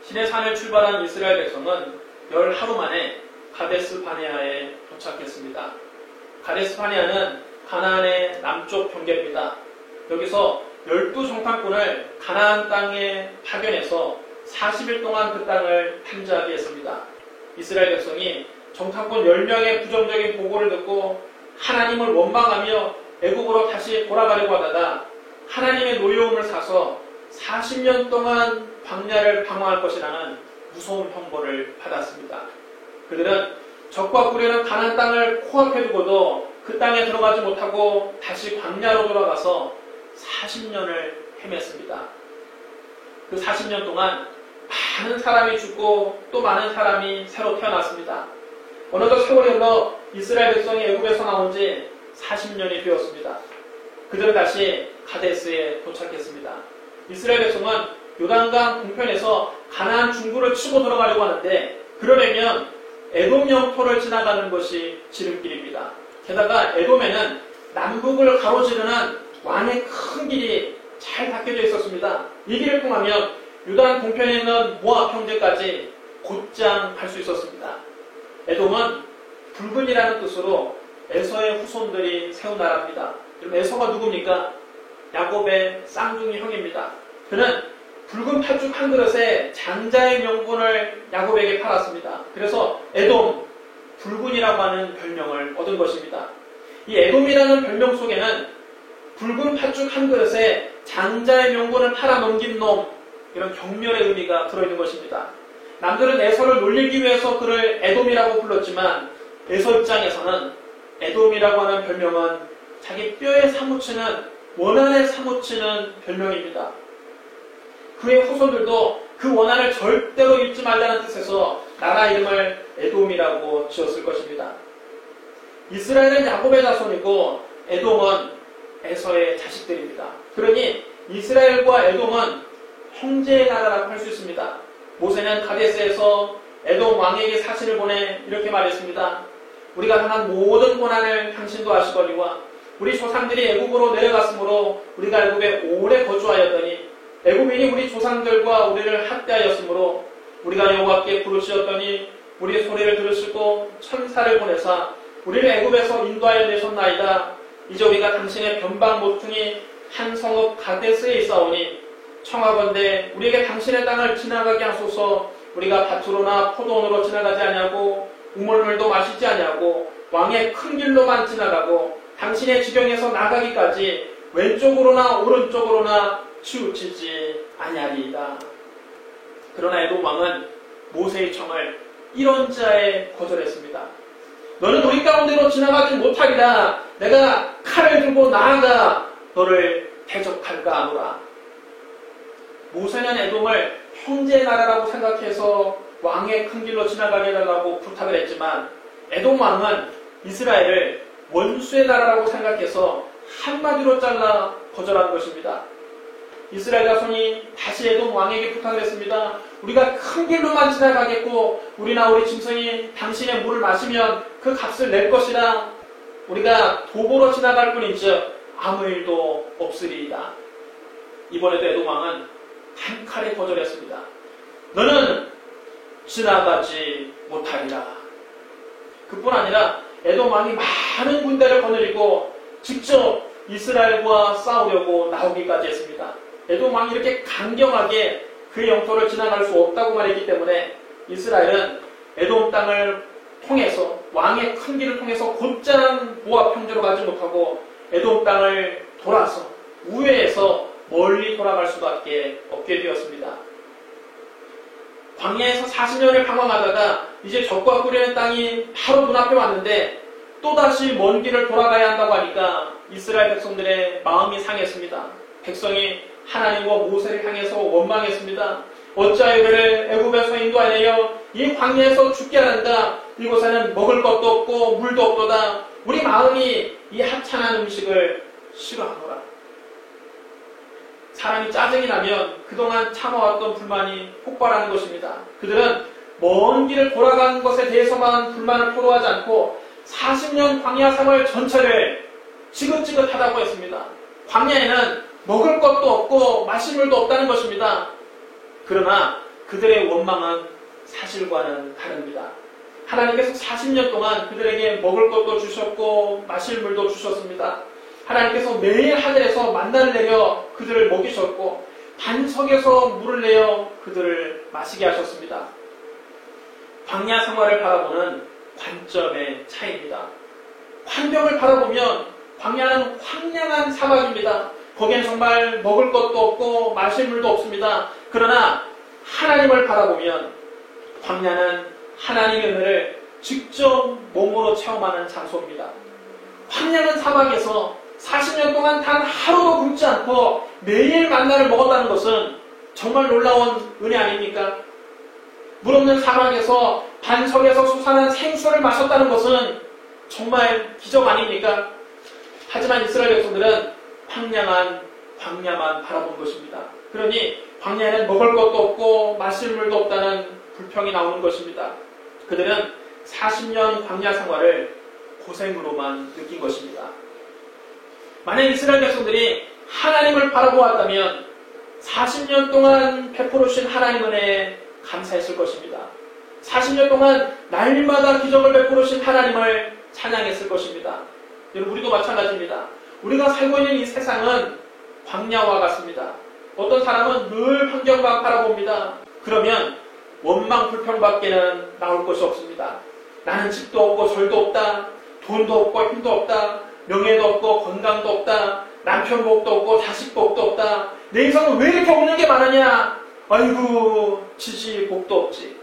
시내산을 출발한 이스라엘 백성은 열 하루 만에 가데스 바네아에 도착했습니다. 가데스 바네아는 가나안의 남쪽 경계입니다. 여기서 12정탐꾼을 가나안 땅에 파견해서 40일 동안 그 땅을 탐지하게 했습니다. 이스라엘 백성이 정탐꾼 10명의 부정적인 보고를 듣고 하나님을 원망하며 애국으로 다시 돌아가려고 하다가 하나님의 노여움을 사서 40년 동안 광야를 방황할 것이라는 무서운 형벌을 받았습니다. 그들은 적과 꾸려는 가나안 땅을 코앞에 두고도 그 땅에 들어가지 못하고 다시 광야로 돌아가서 40년을 헤맸습니다. 그 40년 동안 많은 사람이 죽고 또 많은 사람이 새로 태어났습니다. 어느덧 세월이 흘러 이스라엘 백성이 애굽에서 나온 지 40년이 되었습니다. 그들은 다시 가데스에 도착했습니다. 이스라엘 백성은 요단강 동편에서 가나안 중부를 치고 들어가려고 하는데 그러려면 에돔 영토를 지나가는 것이 지름길입니다. 게다가 에돔에는 남북을 가로지르는 왕의 큰 길이 잘 닦여져 있었습니다. 이 길을 통하면 요단 동편에 있는 모압 형제까지 곧장 갈 수 있었습니다. 에돔은 붉은이라는 뜻으로 에서의 후손들이 세운 나라입니다. 그럼 에서가 누굽니까? 야곱의 쌍둥이 형입니다. 그는 붉은 팥죽 한 그릇에 장자의 명분을 야곱에게 팔았습니다. 그래서 에돔, 붉은이라고 하는 별명을 얻은 것입니다. 이 에돔이라는 별명 속에는 붉은 팥죽 한 그릇에 장자의 명분을 팔아넘긴 놈, 이런 경멸의 의미가 들어있는 것입니다. 남들은 에서를 놀리기 위해서 그를 에돔이라고 불렀지만 에서 입장에서는 에돔이라고 하는 별명은 자기 뼈에 사무치는, 원한에 사무치는 별명입니다. 그의 후손들도 그 원한을 절대로 잊지 말라는 뜻에서 나라 이름을 에돔이라고 지었을 것입니다. 이스라엘은 야곱의 자손이고 에돔은 에서의 자식들입니다. 그러니 이스라엘과 에돔은 형제의 나라라고 할 수 있습니다. 모세는 가데스에서 에돔 왕에게 사신을 보내 이렇게 말했습니다. 우리가 당한 모든 고난을 당신도 아시거니와 우리 조상들이 애굽으로 내려갔으므로 우리가 애굽에 오래 거주하였더니 애굽인이 우리 조상들과 우리를 학대하였으므로 우리가 여호와께 부르짖었더니 우리의 소리를 들으시고 천사를 보내사 우리를 애굽에서 인도하여 내셨나이다. 이제 우리가 당신의 변방 모퉁이 한 성읍 가데스에 있사오니 청하건대 우리에게 당신의 땅을 지나가게 하소서. 우리가 밭으로나 포도원으로 지나가지 아니하고 우물물도 마시지 아니하고 왕의 큰 길로만 지나가고 당신의 지경에서 나가기까지 왼쪽으로나 오른쪽으로나 치우치지 아니하리이다. 그러나 에돔 왕은 모세의 청을 이런 자에 거절했습니다. 너는 우리 가운데로 지나가지 못하리라. 내가 칼을 들고 나아가 너를 대적할까 하노라. 모세는 에돔을 형제의 나라라고 생각해서 왕의 큰 길로 지나가게 해달라고 부탁을 했지만 에돔 왕은 이스라엘을 원수의 나라라고 생각해서 한마디로 잘라 거절한 것입니다. 이스라엘 자손이 다시 에돔 왕에게 부탁을 했습니다. 우리가 큰 길로만 지나가겠고 우리나 우리 짐승이 당신의 물을 마시면 그 값을 낼 것이라. 우리가 도보로 지나갈 뿐인즉 아무 일도 없으리이다. 이번에도 에돔 왕은 단칼에 거절했습니다. 너는 지나가지 못하리라. 그뿐 아니라 에돔 왕이 많은 군대를 거느리고 직접 이스라엘과 싸우려고 나오기까지 했습니다. 에돔 왕이 이렇게 강경하게 그의 영토를 지나갈 수 없다고 말했기 때문에 이스라엘은 에돔 땅을 통해서 왕의 큰 길을 통해서 곧장 모압 형제로 가지 못하고 에돔 땅을 돌아서 우회해서 멀리 돌아갈 수밖에 없게 되었습니다. 광야에서 40년을 방황하다가 이제 적과 꾸려는 땅이 바로 눈앞에 왔는데 또다시 먼 길을 돌아가야 한다고 하니까 이스라엘 백성들의 마음이 상했습니다. 백성이 하나님과 모세를 향해서 원망했습니다. 어찌하여 우리를 애굽에서 인도하여 이 광야에서 죽게 하는가? 이곳에는 먹을 것도 없고 물도 없도다. 우리 마음이 이 하찮은 음식을 싫어하노라. 사람이 짜증이 나면 그동안 참아왔던 불만이 폭발하는 것입니다. 그들은 먼 길을 돌아가는 것에 대해서만 불만을 토로하지 않고 40년 광야 생활 전체를 지긋지긋하다고 했습니다. 광야에는 먹을 것도 없고 마실 물도 없다는 것입니다. 그러나 그 그들의 원망은 사실과는 다릅니다. 하나님께서 40년 동안 그들에게 먹을 것도 주셨고 마실 물도 주셨습니다. 하나님께서 매일 하늘에서 만나를 내려 그들을 먹이셨고 반석에서 물을 내어 그들을 마시게 하셨습니다. 광야 생활을 바라보는 관점의 차이입니다. 환경을 바라보면 광야는 황량한 사막입니다. 거기에는 정말 먹을 것도 없고 마실 물도 없습니다. 그러나 하나님을 바라보면 광야는 하나님의 은혜를 직접 몸으로 체험하는 장소입니다. 황량한 사막에서 40년 동안 단 하루도 굶지 않고 매일 만나를 먹었다는 것은 정말 놀라운 은혜 아닙니까? 물 없는 사막에서 반석에서 솟아난 생수를 마셨다는 것은 정말 기적 아닙니까? 하지만 이스라엘 백성들은 황량한 광야만 바라본 것입니다. 그러니 광야에는 먹을 것도 없고 마실 물도 없다는 불평이 나오는 것입니다. 그들은 40년 광야 생활을 고생으로만 느낀 것입니다. 만약 이스라엘 백성들이 하나님을 바라보았다면 40년 동안 베풀어 주신 하나님 은혜에 감사했을 것입니다. 40년 동안 날마다 기적을 베풀어 주신 하나님을 찬양했을 것입니다. 여러분, 우리도 마찬가지입니다. 우리가 살고 있는 이 세상은 광야와 같습니다. 어떤 사람은 늘 환경만 바라봅니다. 그러면 원망 불평밖에는 나올 것이 없습니다. 나는 집도 없고 절도 없다. 돈도 없고 힘도 없다. 명예도 없고 건강도 없다. 남편 복도 없고 자식 복도 없다. 내 인생은 왜 이렇게 없는 게 많으냐? 아이고, 지지 복도 없지.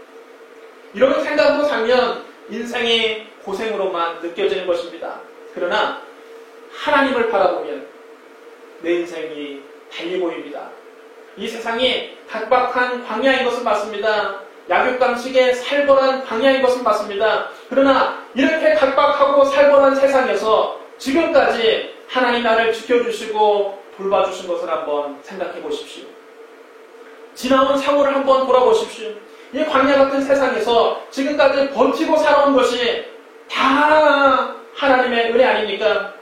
이런 생각으로 살면 인생이 고생으로만 느껴지는 것입니다. 그러나 하나님을 바라보면 내 인생이 달리 보입니다. 이 세상이 각박한 광야인 것은 맞습니다. 약육강식의 살벌한 광야인 것은 맞습니다. 그러나 이렇게 각박하고 살벌한 세상에서 지금까지 하나님 나를 지켜주시고 돌봐주신 것을 한번 생각해 보십시오. 지나온 상호를 한번 돌아보십시오. 이 광야 같은 세상에서 지금까지 버티고 살아온 것이 다 하나님의 은혜 아닙니까?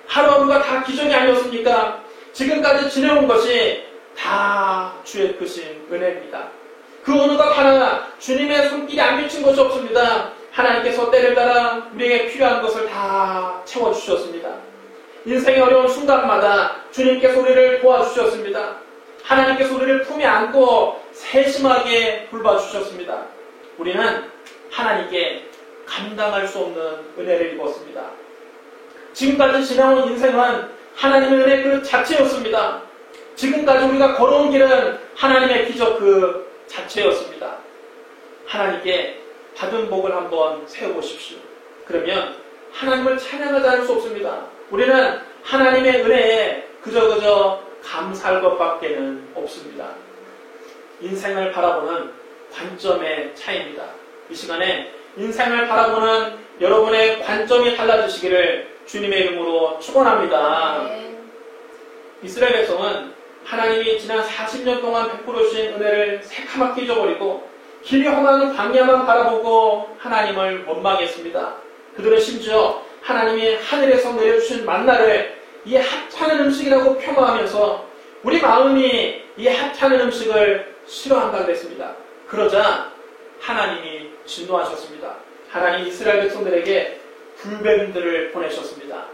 하루하루가 다 기적이 아니었습니까? 지금까지 지내온 것이 다 주의 크신 은혜입니다. 그 어느 것 하나 주님의 손길이 안 미친 것이 없습니다. 하나님께서 때를 따라 우리에게 필요한 것을 다 채워주셨습니다. 인생의 어려운 순간마다 주님께서 우리를 도와주셨습니다. 하나님께서 우리를 품에 안고 세심하게 돌봐주셨습니다. 우리는 하나님께 감당할 수 없는 은혜를 입었습니다. 지금까지 지나온 인생은 하나님의 은혜 그 자체였습니다. 지금까지 우리가 걸어온 길은 하나님의 기적 그 자체였습니다. 하나님께 받은 복을 한번 세워보십시오. 그러면 하나님을 찬양하지 않을 수 없습니다. 우리는 하나님의 은혜에 그저 감사할 것밖에는 없습니다. 인생을 바라보는 관점의 차이입니다. 이 시간에 인생을 바라보는 여러분의 관점이 달라지시기를 주님의 이름으로 축원합니다. 이스라엘 백성은 하나님이 지난 40년 동안 베풀어 주신 은혜를 새카맣게 잊어버리고 길이 험한 광야만 바라보고 하나님을 원망했습니다. 그들은 심지어 하나님이 하늘에서 내려주신 만나를 이 하찮은 음식이라고 폄하하면서 우리 마음이 이 하찮은 음식을 싫어한다고 그랬습니다. 그러자 하나님이 진노하셨습니다. 하나님 이스라엘 백성들에게 불뱀들을 보내셨습니다.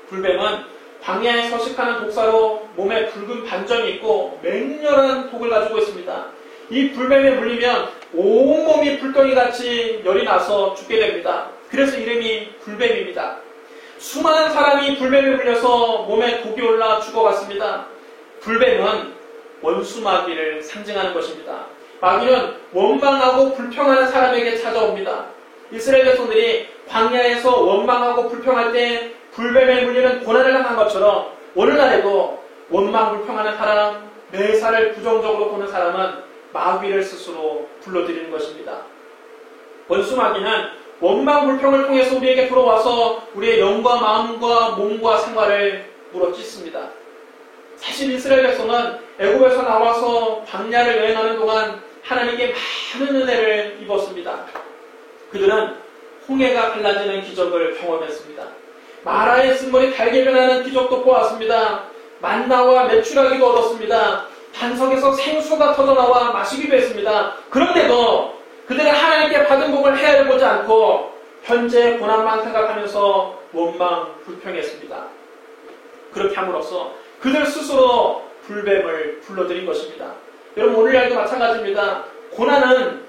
불뱀은 광야에 서식하는 독사로 몸에 붉은 반점이 있고 맹렬한 독을 가지고 있습니다. 이 불뱀에 물리면 온몸이 불덩이같이 열이 나서 죽게 됩니다. 그래서 이름이 불뱀입니다. 수많은 사람이 불뱀에 물려서 몸에 독이 올라 죽어갔습니다. 불뱀은 원수마귀를 상징하는 것입니다. 마귀는 원망하고 불평하는 사람에게 찾아옵니다. 이스라엘 백성들이 광야에서 원망하고 불평할 때 불뱀에 물리는 고난을 당한 것처럼 오늘날에도 원망 불평하는 사람, 매사를 부정적으로 보는 사람은 마귀를 스스로 불러들이는 것입니다. 원수마귀는 원망 불평을 통해서 우리에게 들어와서 우리의 영과 마음과 몸과 생활을 물어찢습니다. 사실 이스라엘 백성은 애굽에서 나와서 광야를 여행하는 동안 하나님께 많은 은혜를 입었습니다. 그들은 홍해가 갈라지는 기적을 경험했습니다. 마라의 쓴물이 달게 변하는 기적도 보았습니다. 만나와 메추라기도 얻었습니다. 반석에서 생수가 터져나와 마시기도 했습니다. 그런데도 그들은 하나님께 받은 복을 헤아려보지 않고 현재 고난만 생각하면서 원망 불평했습니다. 그렇게 함으로써 그들 스스로 불뱀을 불러들인 것입니다. 여러분, 오늘날도 마찬가지입니다. 고난은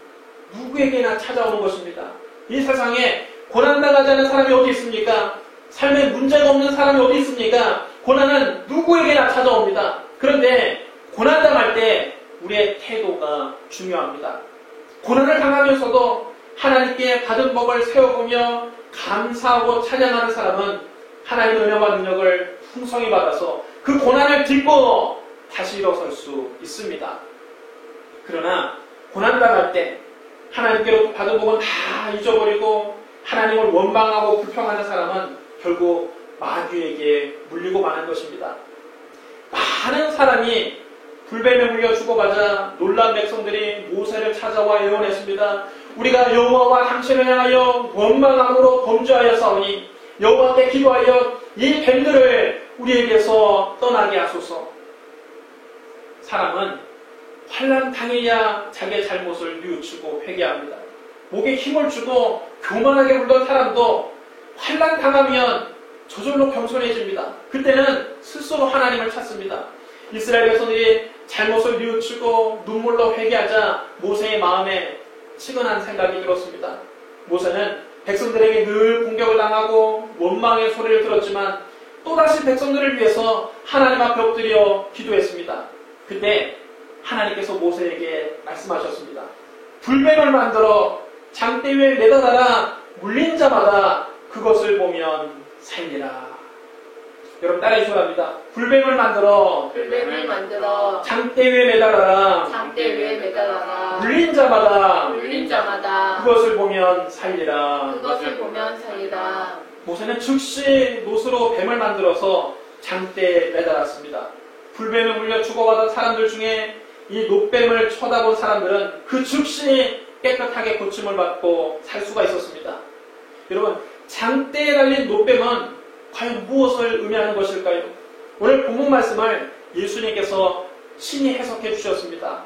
누구에게나 찾아오는 것입니다. 이 세상에 고난당하지 않은 사람이 어디 있습니까? 삶에 문제가 없는 사람이 어디 있습니까? 고난은 누구에게나 찾아옵니다. 그런데 고난당할 때 우리의 태도가 중요합니다. 고난을 당하면서도 하나님께 받은 복을 세워보며 감사하고 찬양하는 사람은 하나님의 은혜와 능력을 풍성히 받아서 그 고난을 딛고 다시 일어설 수 있습니다. 그러나 고난당할 때 하나님께로부터 받은 복은 다 잊어버리고 하나님을 원망하고 불평하는 사람은 결국 마귀에게 물리고 마는 것입니다. 많은 사람이 불뱀에 물려 죽어가자 놀란 백성들이 모세를 찾아와 예언했습니다. 우리가 여호와와 당신을 향하여 원망함으로 범죄하여 싸우니 여호와께 기도하여 이 뱀들을 우리에게서 떠나게 하소서. 사람은 환난 당해야 자기의 잘못을 뉘우치고 회개합니다. 목에 힘을 주고 교만하게 굴던 사람도 환난 당하면 저절로 겸손해집니다. 그때는 스스로 하나님을 찾습니다. 이스라엘 백성들이 잘못을 뉘우치고 눈물로 회개하자 모세의 마음에 치근한 생각이 들었습니다. 모세는 백성들에게 늘 공격을 당하고 원망의 소리를 들었지만 또다시 백성들을 위해서 하나님 앞에 엎드려 기도했습니다. 그때 하나님께서 모세에게 말씀하셨습니다. 불뱀을 만들어 장대 위에 매달아라. 물린 자마다 그것을 보면 살리라. 여러분 따라해 주시기 바랍니다. 불뱀을 만들어 장대 위에 매달아라. 물린 자마다 그것을 보면 살리라. 모세는 즉시 노스로 뱀을 만들어서 장대에 매달았습니다. 불뱀에 물려 죽어가던 사람들 중에 이 노뱀을 쳐다본 사람들은 그 즉시 깨끗하게 고침을 받고 살 수가 있었습니다. 여러분, 장대에 달린 노뱀은 과연 무엇을 의미하는 것일까요? 오늘 본문 말씀을 예수님께서 친히 해석해 주셨습니다.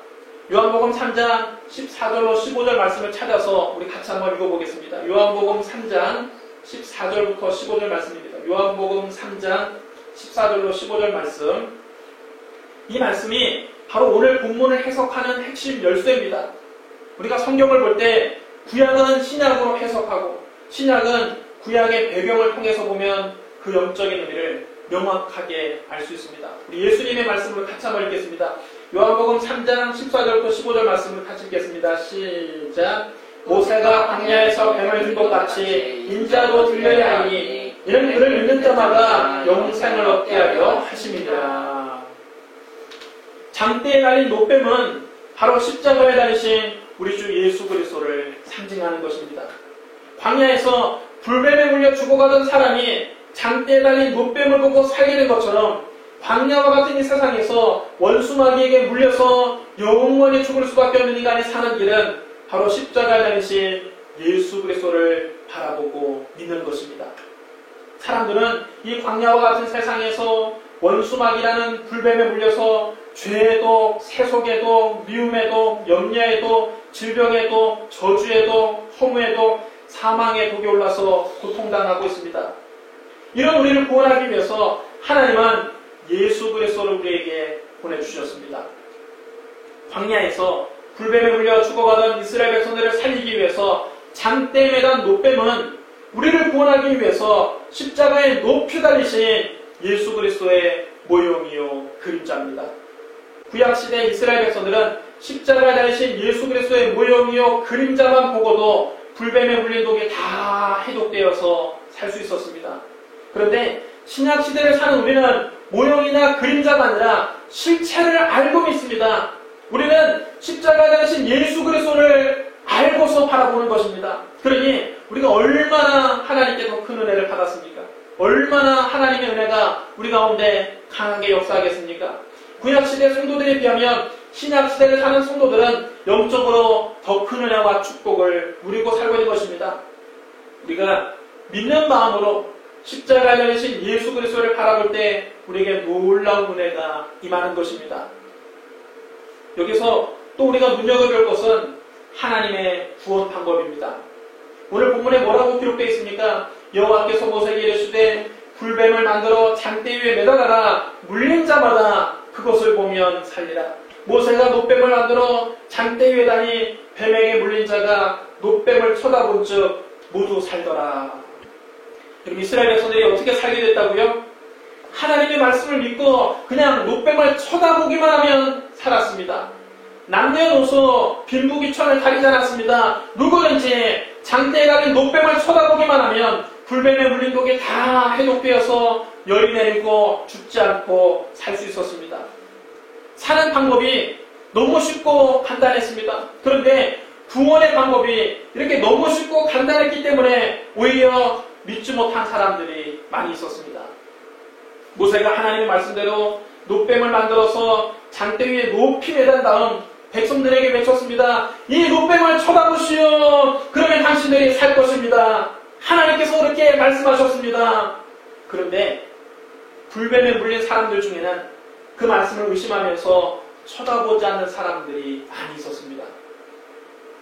요한복음 3장 14절로 15절 말씀을 찾아서 우리 같이 한번 읽어보겠습니다. 요한복음 3장 14절부터 15절 말씀입니다. 요한복음 3장 14절로 15절 말씀. 이 말씀이 바로 오늘 본문을 해석하는 핵심 열쇠입니다. 우리가 성경을 볼 때 구약은 신약으로 해석하고 신약은 구약의 배경을 통해서 보면 그 영적인 의미를 명확하게 알 수 있습니다. 우리 예수님의 말씀을 같이 한번 읽겠습니다. 요한복음 3장 14절부터 15절 말씀을 같이 읽겠습니다. 시작. 모세가 광야에서 뱀을 든 것 같이 인자도 들려야 하니 이는 그를 믿는 자마다 영생을 얻게 하려 하심이니라. 장대에 달린 노뱀은 바로 십자가에 달리신 우리 주 예수 그리스도를 상징하는 것입니다. 광야에서 불뱀에 물려 죽어가던 사람이 장대에 달린 노뱀을 보고 살게 된 것처럼 광야와 같은 이 세상에서 원수마귀에게 물려서 영원히 죽을 수밖에 없는 인간이 사는 길은 바로 십자가에 달리신 예수 그리스도를 바라보고 믿는 것입니다. 사람들은 이 광야와 같은 세상에서 원수마귀라는 불뱀에 물려서 죄에도 세속에도 미움에도 염려에도 질병에도 저주에도 허무에도 사망의 독이 올라서 고통당하고 있습니다. 이런 우리를 구원하기 위해서 하나님은 예수 그리스도를 우리에게 보내주셨습니다. 광야에서 불뱀에 물려 죽어가던 이스라엘 백성들을 살리기 위해서 장대에 매단 노뱀은 우리를 구원하기 위해서 십자가에 높이 달리신 예수 그리스도의 모형이요 그림자입니다. 구약시대 이스라엘 백성들은 십자가에 달리신 예수 그리스도의 모형이요 그림자만 보고도 불뱀에 물린 독이 다 해독되어서 살 수 있었습니다. 그런데 신약시대를 사는 우리는 모형이나 그림자가 아니라 실체를 알고 믿습니다. 우리는 십자가에 달리신 예수 그리스도를 알고서 바라보는 것입니다. 그러니 우리가 얼마나 하나님께 더 큰 은혜를 받았습니까? 얼마나 하나님의 은혜가 우리 가운데 강하게 역사하겠습니까? 구약시대 성도들에 비하면 신약시대를 사는 성도들은 영적으로 더 큰 은혜와 축복을 누리고 살고 있는 것입니다. 우리가 믿는 마음으로 십자가에 달리신 예수 그리스도를 바라볼 때 우리에게 놀라운 은혜가 임하는 것입니다. 여기서 또 우리가 눈여겨볼 것은 하나님의 구원 방법입니다. 오늘 본문에 뭐라고 기록되어 있습니까? 여호와께서 모세에게 이르시되 불뱀을 만들어 장대 위에 매달아라. 물린 자마다 그것을 보면 살리라. 모세가 놋뱀을 만들어 장대 위에 다니 뱀에게 물린 자가 놋뱀을 쳐다본 즉 모두 살더라. 그럼 이스라엘 백성들이 어떻게 살게 됐다고요? 하나님의 말씀을 믿고 그냥 놋뱀을 쳐다보기만 하면 살았습니다. 남녀노소 빈부귀천을 가리지 않았습니다. 누구든지 장대에 달린 놋뱀을 쳐다보기만 하면 불뱀에 물린 독이 다 해독되어서 열이 내리고 죽지 않고 살 수 있었습니다. 사는 방법이 너무 쉽고 간단했습니다. 그런데 구원의 방법이 이렇게 너무 쉽고 간단했기 때문에 오히려 믿지 못한 사람들이 많이 있었습니다. 모세가 하나님의 말씀대로 놋뱀을 만들어서 장대 위에 높이 매단 다음 백성들에게 외쳤습니다. 이 놋뱀을 쳐다보시오. 그러면 당신들이 살 것입니다. 하나님께서 그렇게 말씀하셨습니다. 그런데 불뱀에 물린 사람들 중에는 그 말씀을 의심하면서 쳐다보지 않는 사람들이 많이 있었습니다.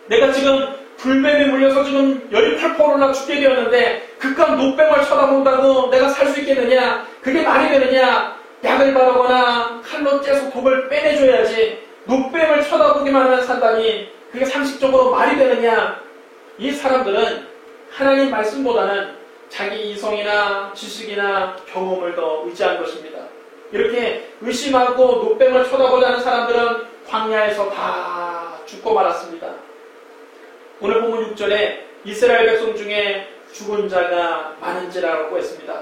내가 지금 불뱀에 물려서 지금 열이 펄펄 올라 죽게 되었는데 그깟 놋뱀을 쳐다본다고 내가 살 수 있겠느냐? 그게 말이 되느냐? 약을 바르거나 칼로 째서 독을 빼내줘야지 놋뱀을 쳐다보기만 하면 산다니 그게 상식적으로 말이 되느냐? 이 사람들은 하나님 말씀보다는 자기 이성이나 지식이나 경험을 더 의지한 것입니다. 이렇게 의심하고 놋뱀을 쳐다보자는 사람들은 광야에서 다 죽고 말았습니다. 오늘 본문 6절에 이스라엘 백성 중에 죽은 자가 많은지라고 했습니다.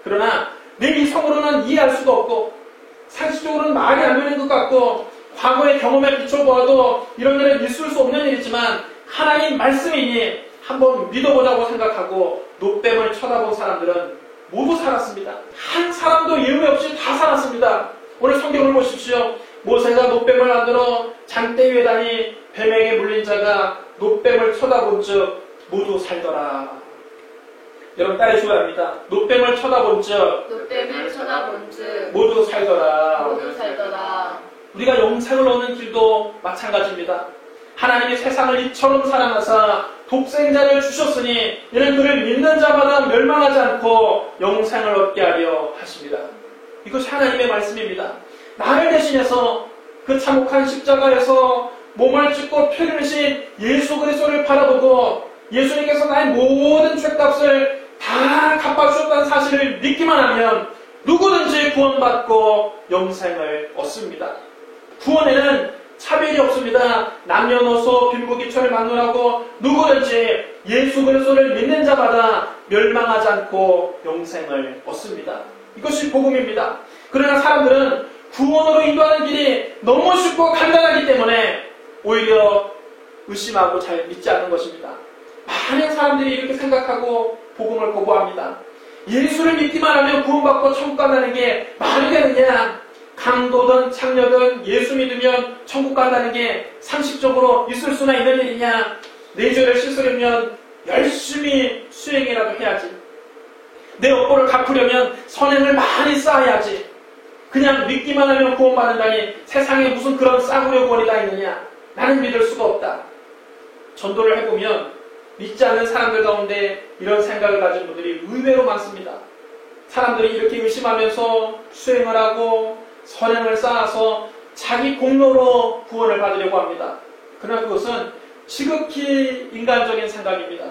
그러나 내 이성으로는 이해할 수가 없고 상식적으로는 말이 안 되는 것 같고 과거의 경험에 비춰보아도 이런 일은 있을 수 없는 일이지만 하나님 말씀이니 한번 믿어보자고 생각하고 놋뱀을 쳐다본 사람들은 모두 살았습니다. 한 사람도 예외 없이 다 살았습니다. 오늘 성경을 보십시오. 모세가 놋뱀을 만들어 장대 위에 다니 뱀에게 물린 자가 놋뱀을 쳐다본 즉 모두 살더라. 여러분 따라해줘야 합니다. 놋뱀을 쳐다본 즉 모두 살더라. 우리가 영생을 얻는 길도 마찬가지입니다. 하나님이 세상을 이처럼 사랑하사 독생자를 주셨으니 이는 그를 믿는 자마다 멸망하지 않고 영생을 얻게 하려 하십니다. 이것이 하나님의 말씀입니다. 나를 대신해서 그 참혹한 십자가에서 몸을 찢고 피를 흘리신 예수 그리스도를 바라보고 예수님께서 나의 모든 죄값을 다 갚아주셨다는 사실을 믿기만 하면 누구든지 구원받고 영생을 얻습니다. 구원에는 차별이 없습니다. 남녀노소 빈부귀천을 막론하고 누구든지 예수 그리스도를 믿는 자마다 멸망하지 않고 영생을 얻습니다. 이것이 복음입니다. 그러나 사람들은 구원으로 인도하는 길이 너무 쉽고 간단하기 때문에 오히려 의심하고 잘 믿지 않는 것입니다. 많은 사람들이 이렇게 생각하고 복음을 거부합니다. 예수를 믿기만 하면 구원받고 천국 간다는 게 말이 되느냐? 강도든 창녀든 예수 믿으면 천국 간다는 게 상식적으로 있을 수나 있는 일이냐? 내 죄를 씻으려면 열심히 수행이라도 해야지. 내 업보를 갚으려면 선행을 많이 쌓아야지. 그냥 믿기만 하면 구원받는다니 세상에 무슨 그런 싸구려 구원이 다 있느냐? 나는 믿을 수가 없다. 전도를 해보면 믿지 않는 사람들 가운데 이런 생각을 가진 분들이 의외로 많습니다. 사람들이 이렇게 의심하면서 수행을 하고 선행을 쌓아서 자기 공로로 구원을 받으려고 합니다. 그러나 그것은 지극히 인간적인 생각입니다.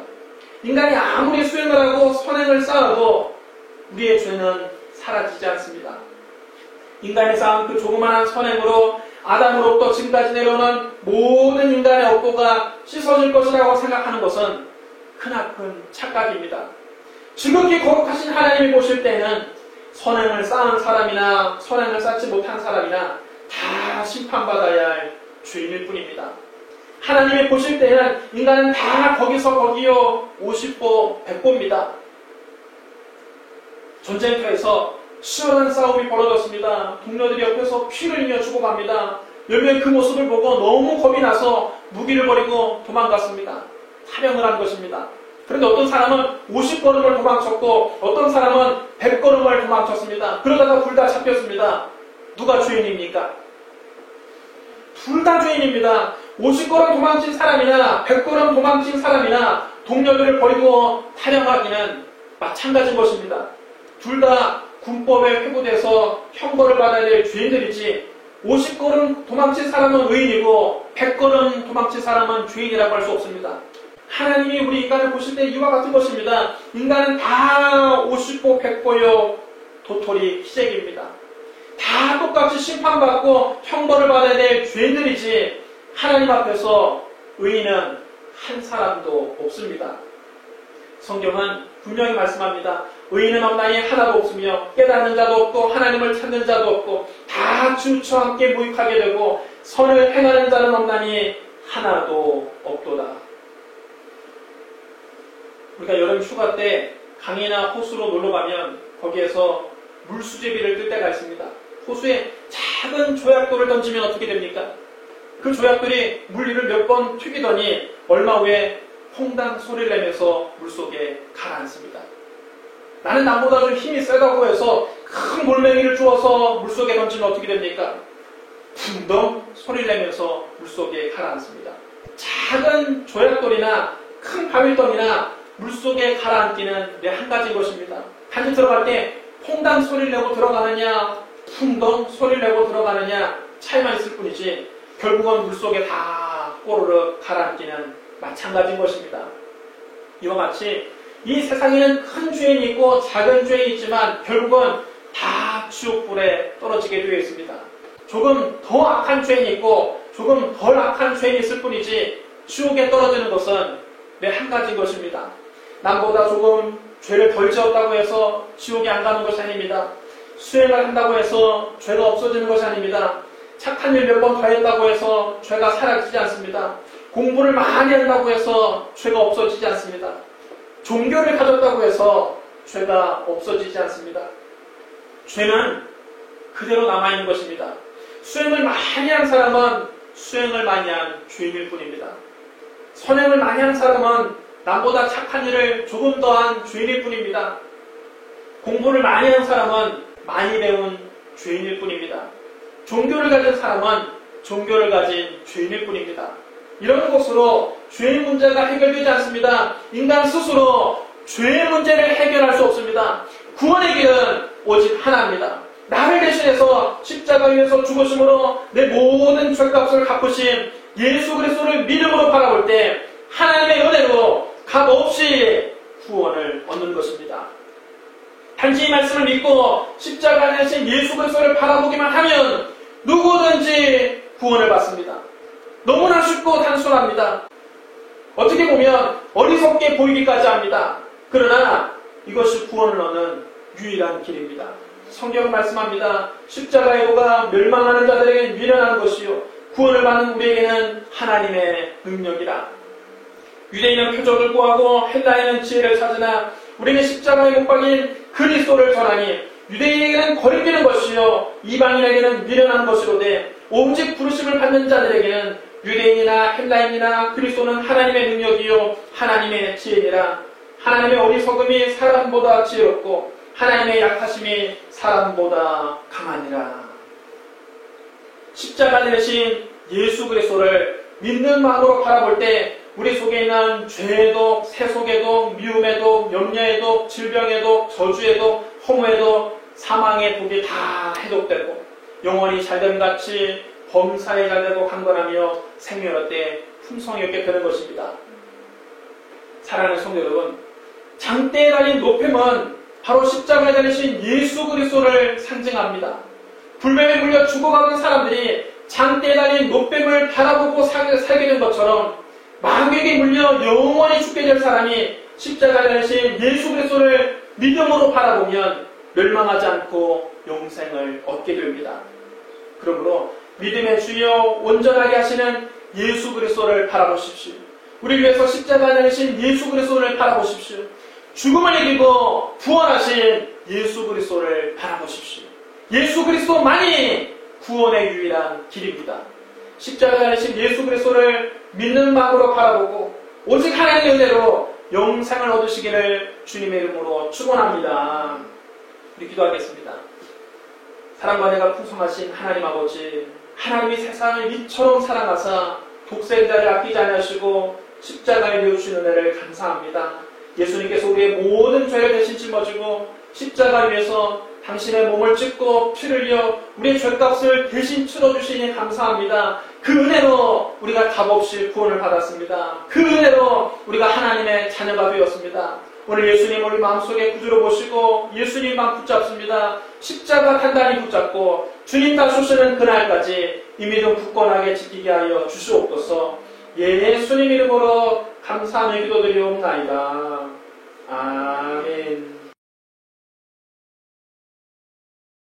인간이 아무리 수행을 하고 선행을 쌓아도 우리의 죄는 사라지지 않습니다. 인간이 쌓은 그 조그마한 선행으로 아담으로부터 지금까지 내려오는 모든 인간의 업보가 씻어질 것이라고 생각하는 것은 크나큰 착각입니다. 지극히 거룩하신 하나님이 보실 때는 선행을 쌓은 사람이나 선행을 쌓지 못한 사람이나 다 심판받아야 할 죄인일 뿐입니다. 하나님이 보실 때는 인간은 다 거기서 거기요 50보 100보입니다. 전쟁터에서 치열한 싸움이 벌어졌습니다. 동료들이 옆에서 피를 흘려 죽어갑니다. 몇 명이 그 모습을 보고 너무 겁이 나서 무기를 버리고 도망갔습니다. 탈영을 한 것입니다. 그런데 어떤 사람은 50걸음을 도망쳤고 어떤 사람은 100걸음을 도망쳤습니다. 그러다가 둘 다 잡혔습니다. 누가 죄인입니까? 둘 다 죄인입니다. 50걸음 도망친 사람이나 100걸음 도망친 사람이나 동료들을 버리고 타령하기는 마찬가지인 것입니다. 둘 다 군법에 회부돼서 형벌을 받아야 될 죄인들이지 50걸음 도망친 사람은 의인이고 100걸음 도망친 사람은 죄인이라고 할 수 없습니다. 하나님이 우리 인간을 보실 때 이와 같은 것입니다. 인간은 다 50보 100보요 도토리 희재기입니다. 다 똑같이 심판받고 형벌을 받아야 될 죄인들이지 하나님 앞에서 의인은 한 사람도 없습니다. 성경은 분명히 말씀합니다. 의인은 없나니 하나도 없으며 깨닫는 자도 없고 하나님을 찾는 자도 없고 다 주처 함께 무익하게 되고 선을 행하는 자는 없나니 하나도 없도다. 우리가 여름 휴가 때 강이나 호수로 놀러 가면 거기에서 물수제비를 뜰 때가 있습니다. 호수에 작은 조약돌을 던지면 어떻게 됩니까? 그 조약돌이 물 위를 몇 번 튀기더니 얼마 후에 퐁당 소리를 내면서 물속에 가라앉습니다. 나는 남보다 좀 힘이 세다고 해서 큰 몰맹이를 주어서 물속에 던지면 어떻게 됩니까? 붕덩 소리를 내면서 물속에 가라앉습니다. 작은 조약돌이나 큰 바위덩이나 물속에 가라앉기는 내 한 가지인 것입니다. 단지 들어갈 때 퐁당 소리를 내고 들어가느냐 쿵덩 소리를 내고 들어가느냐 차이만 있을 뿐이지 결국은 물속에 다 꼬르륵 가라앉기는 마찬가지인 것입니다. 이와 같이 이 세상에는 큰 죄인이 있고 작은 죄인이 있지만 결국은 다 지옥불에 떨어지게 되어 있습니다. 조금 더 악한 죄인이 있고 조금 덜 악한 죄인이 있을 뿐이지 지옥에 떨어지는 것은 내 한 가지인 것입니다. 남보다 조금 죄를 덜 지었다고 해서 지옥에 안 가는 것이 아닙니다. 수행을 한다고 해서 죄가 없어지는 것이 아닙니다. 착한 일 몇 번 더 했다고 해서 죄가 사라지지 않습니다. 공부를 많이 한다고 해서 죄가 없어지지 않습니다. 종교를 가졌다고 해서 죄가 없어지지 않습니다. 죄는 그대로 남아있는 것입니다. 수행을 많이 한 사람은 수행을 많이 한 죄인일 뿐입니다. 선행을 많이 한 사람은 남보다 착한 일을 조금 더 한 죄인일 뿐입니다. 공부를 많이 한 사람은 많이 배운 죄인일 뿐입니다. 종교를 가진 사람은 종교를 가진 죄인일 뿐입니다. 이런 것으로 죄의 문제가 해결되지 않습니다. 인간 스스로 죄의 문제를 해결할 수 없습니다. 구원의 길은 오직 하나입니다. 나를 대신해서 십자가 위에서 죽으심으로 내 모든 죄값을 갚으신 예수 그리스도를 믿음으로 바라볼 때 하나님의 은혜로 값없이 구원을 얻는 것입니다. 단지 이 말씀을 믿고 십자가에 대신 예수 그리스도를 바라보기만 하면 누구든지 구원을 받습니다. 너무나 쉽고 단순합니다. 어떻게 보면 어리석게 보이기까지 합니다. 그러나 이것이 구원을 얻는 유일한 길입니다. 성경은 말씀합니다. 십자가의 도가 멸망하는 자들에게는 미련한 것이요 구원을 받는 우리에게는 하나님의 능력이라. 유대인은 표적을 구하고 헬라인은 지혜를 찾으나 우리는 십자가에 못 박인 그리스도를 전하니 유대인에게는 거리끼는 것이요 이방인에게는 미련한 것이로되 오직 부르심을 받는 자들에게는 유대인이나 헬라인이나 그리스도는 하나님의 능력이요 하나님의 지혜니라. 하나님의 어리석음이 사람보다 지혜롭고 하나님의 약하심이 사람보다 강하니라. 십자가 대신 예수 그리스도를 믿는 마음으로 바라볼 때 우리 속에 있는 죄의 독, 세속의 독, 미움의 독, 염려의 독, 질병의 독, 저주의 독, 허무의 독, 사망의 독이 다 해독되고 영원히 잘됨 같이 범사에 잘되고 강건하며 생명의 때 풍성이 없게 되는 것입니다. 사랑하는 성도 여러분, 장대에 달린 높임은 바로 십자가에 달리신 예수 그리스도를 상징합니다. 불뱀에 물려 죽어가는 사람들이 장대에 달린 높임을 바라보고 살게 된 것처럼 마귀에게 물려 영원히 죽게 될 사람이 십자가에 달리신 예수 그리스도를 믿음으로 바라보면 멸망하지 않고 영생을 얻게 됩니다. 그러므로 믿음의 주여 온전하게 하시는 예수 그리스도를 바라보십시오. 우리 위해서 십자가에 달리신 예수 그리스도를 바라보십시오. 죽음을 이기고 부활하신 예수 그리스도를 바라보십시오. 예수 그리스도만이 구원의 유일한 길입니다. 십자가에 달리신 예수 그리스도를 믿는 마음으로 바라보고 오직 하나님의 은혜로 영생을 얻으시기를 주님의 이름으로 축원합니다. 우리 기도하겠습니다. 사랑과 은혜가 풍성하신 하나님 아버지, 하나님이 세상을 이처럼 사랑하사 독생자를 아끼지 않으시고 십자가에 내어주신 은혜를 감사합니다. 예수님께서 우리의 모든 죄를 대신 짊어지고 십자가 위에서 당신의 몸을 찢고 피를 흘려 우리의 죄값을 대신 치러주시니 감사합니다. 그 은혜로 우리가 값없이 구원을 받았습니다. 그 은혜로 우리가 하나님의 자녀가 되었습니다. 오늘 예수님 우리 마음속에 구주로 모시고 예수님만 붙잡습니다. 십자가 단단히 붙잡고 주님 다시 오시는 그날까지 이 믿음 굳건하게 지키게 하여 주시옵소서. 예수님 이름으로 감사하며 기도드리옵나이다. 아멘.